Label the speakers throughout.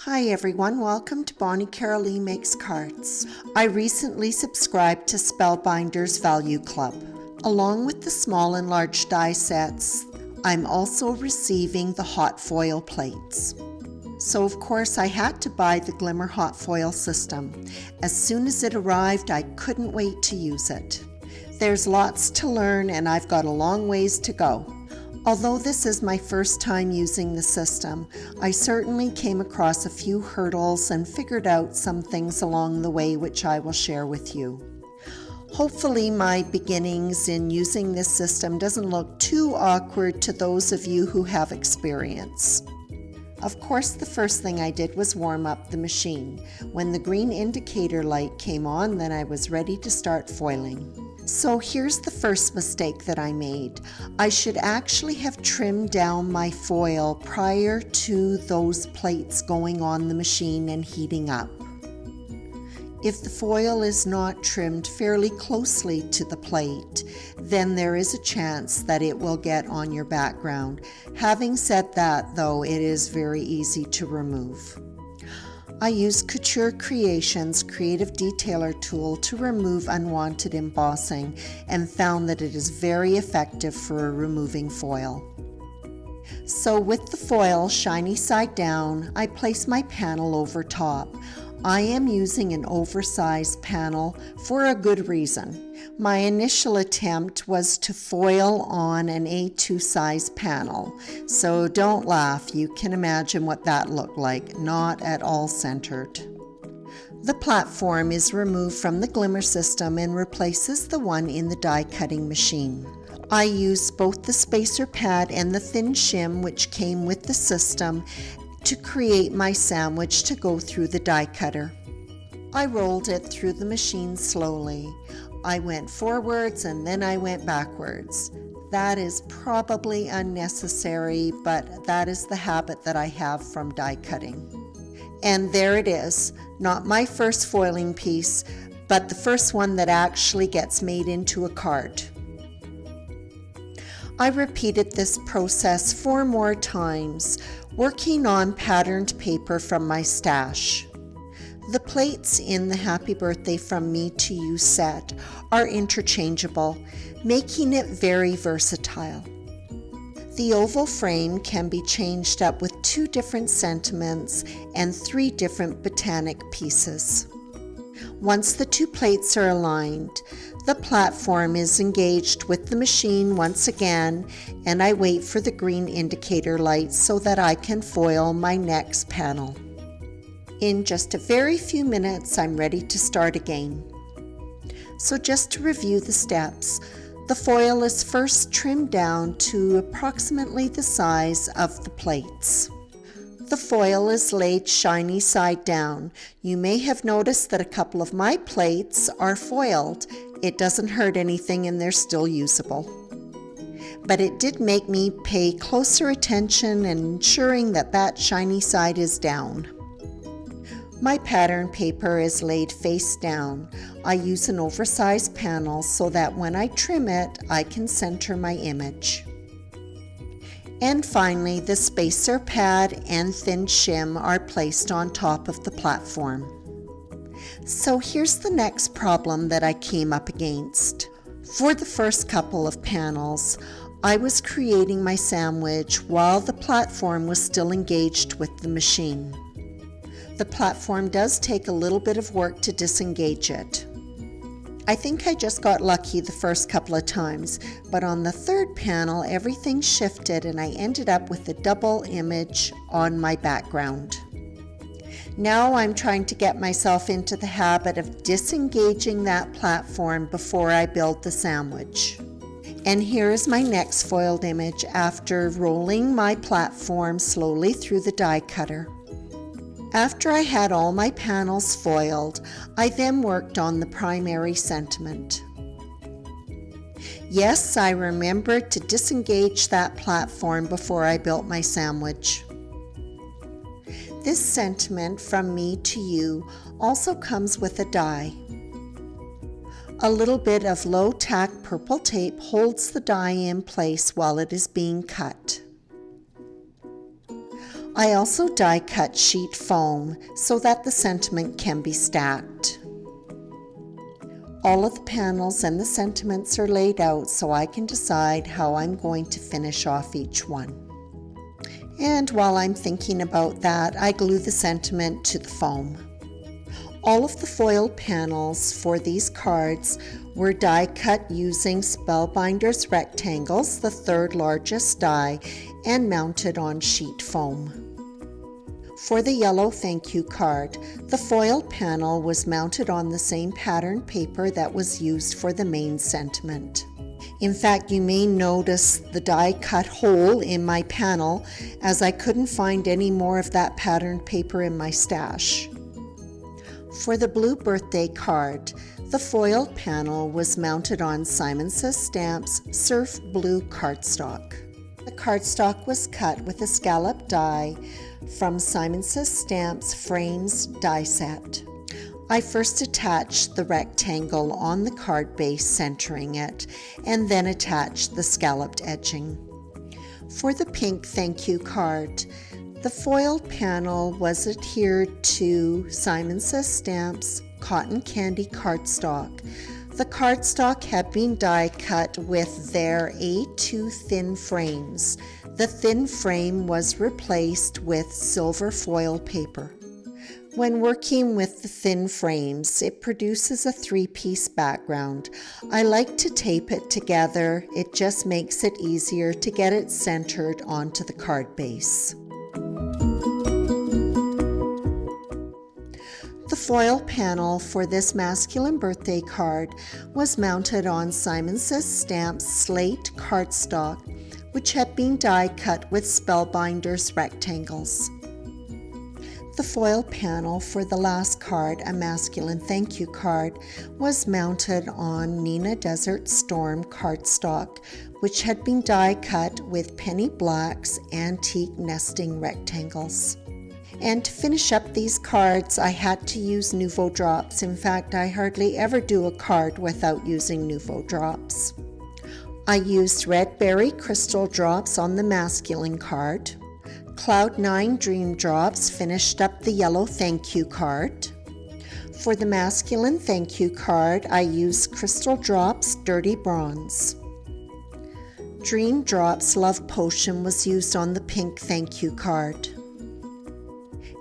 Speaker 1: Hi everyone, welcome to Bonnie Carolee Makes Cards. I recently subscribed to Spellbinders Value Club. Along with the small and large die sets, I'm also receiving the hot foil plates. So of course I had to buy the Glimmer Hot Foil System. As soon as it arrived, I couldn't wait to use it. There's lots to learn and I've got a long ways to go. Although this is my first time using the system, I certainly came across a few hurdles and figured out some things along the way which I will share with you. Hopefully my beginnings in using this system doesn't look too awkward to those of you who have experience. Of course, the first thing I did was warm up the machine. When the green indicator light came on, then I was ready to start foiling. So here's the first mistake that I made. I should actually have trimmed down my foil prior to those plates going on the machine and heating up. If the foil is not trimmed fairly closely to the plate, then there is a chance that it will get on your background. Having said that, though, it is very easy to remove. I use Couture Creations Creative Detailer tool to remove unwanted embossing and found that it is very effective for removing foil. So with the foil shiny side down, I place my panel over top. I am using an oversized panel for a good reason. My initial attempt was to foil on an A2 size panel, so don't laugh, you can imagine what that looked like, not at all centered. The platform is removed from the Glimmer system and replaces the one in the die cutting machine. I used both the spacer pad and the thin shim which came with the system to create my sandwich to go through the die cutter. I rolled it through the machine slowly. I went forwards and then I went backwards. That is probably unnecessary, but that is the habit that I have from die cutting. And there it is, not my first foiling piece, but the first one that actually gets made into a card. I repeated this process 4 more times, working on patterned paper from my stash. The plates in the Happy Birthday From Me to You set are interchangeable, making it very versatile. The oval frame can be changed up with 2 different sentiments and 3 different botanic pieces. Once the 2 plates are aligned, the platform is engaged with the machine once again, and I wait for the green indicator light so that I can foil my next panel. In just a very few minutes, I'm ready to start again. So just to review the steps, the foil is first trimmed down to approximately the size of the plates. The foil is laid shiny side down. You may have noticed that a couple of my plates are foiled. It doesn't hurt anything and they're still usable. But it did make me pay closer attention and ensuring that that shiny side is down. My pattern paper is laid face down. I use an oversized panel so that when I trim it, I can center my image. And finally, the spacer pad and thin shim are placed on top of the platform. So here's the next problem that I came up against. For the first couple of panels, I was creating my sandwich while the platform was still engaged with the machine. The platform does take a little bit of work to disengage it. I think I just got lucky the first couple of times, but on the third panel everything shifted and I ended up with a double image on my background. Now I'm trying to get myself into the habit of disengaging that platform before I build the sandwich. And here is my next foiled image after rolling my platform slowly through the die cutter. After I had all my panels foiled, I then worked on the primary sentiment. Yes, I remembered to disengage that platform before I built my sandwich. This sentiment from me to you also comes with a die. A little bit of low-tack purple tape holds the die in place while it is being cut. I also die cut sheet foam so that the sentiment can be stacked. All of the panels and the sentiments are laid out so I can decide how I'm going to finish off each one. And while I'm thinking about that, I glue the sentiment to the foam. All of the foil panels for these cards were die cut using Spellbinders rectangles, the third largest die, and mounted on sheet foam. For the yellow thank you card, the foil panel was mounted on the same pattern paper that was used for the main sentiment. In fact, you may notice the die cut hole in my panel as I couldn't find any more of that pattern paper in my stash. For the blue birthday card, the foil panel was mounted on Simon Says Stamps Surf Blue cardstock. The cardstock was cut with a scallop die from Simon Says Stamps Frames die set. I first attached the rectangle on the card base, centering it, and then attached the scalloped edging. For the pink thank you card, the foil panel was adhered to Simon Says Stamps Cotton Candy cardstock. The cardstock had been die cut with their A2 thin frames. The thin frame was replaced with silver foil paper. When working with the thin frames, it produces a three-piece background. I like to tape it together. It just makes it easier to get it centered onto the card base. The foil panel for this masculine birthday card was mounted on Simon Says Stamps slate cardstock, which had been die cut with Spellbinders rectangles. The foil panel for the last card, a masculine thank you card, was mounted on Nina Desert Storm cardstock, which had been die cut with Penny Black's antique nesting rectangles. And to finish up these cards, I had to use Nouveau drops. In fact, I hardly ever do a card without using Nouveau drops. I used Red Berry Crystal drops on the masculine card. Cloud 9 Dream drops finished up the yellow thank you card. For the masculine thank you card, I used Crystal Drops Dirty Bronze. Dream Drops Love Potion was used on the pink thank you card.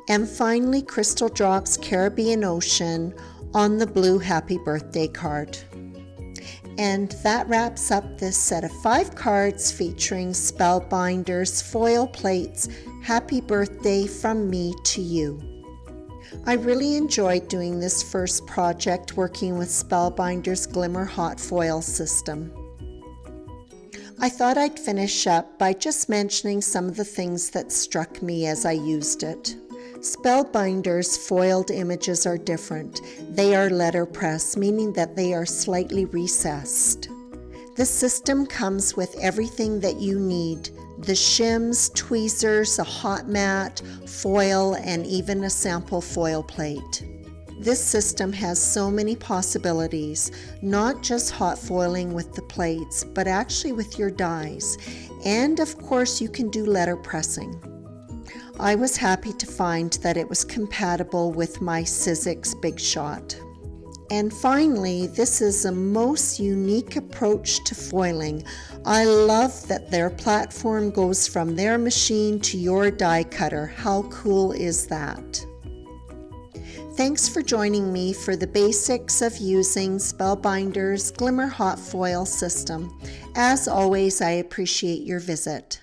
Speaker 1: And finally, Crystal Drops Caribbean Ocean on the blue Happy Birthday card. And that wraps up this set of 5 cards featuring Spellbinders foil plates, Happy Birthday from me to you. I really enjoyed doing this first project working with Spellbinders Glimmer Hot Foil System. I thought I'd finish up by just mentioning some of the things that struck me as I used it. Spellbinders foiled images are different. They are letterpress, meaning that they are slightly recessed. This system comes with everything that you need: the shims, tweezers, a hot mat, foil, and even a sample foil plate. This system has so many possibilities, not just hot foiling with the plates, but actually with your dies. And of course, you can do letterpressing. I was happy to find that it was compatible with my Sizzix Big Shot. And finally, this is a most unique approach to foiling. I love that their platform goes from their machine to your die cutter. How cool is that? Thanks for joining me for the basics of using Spellbinders Glimmer Hot Foil System. As always, I appreciate your visit.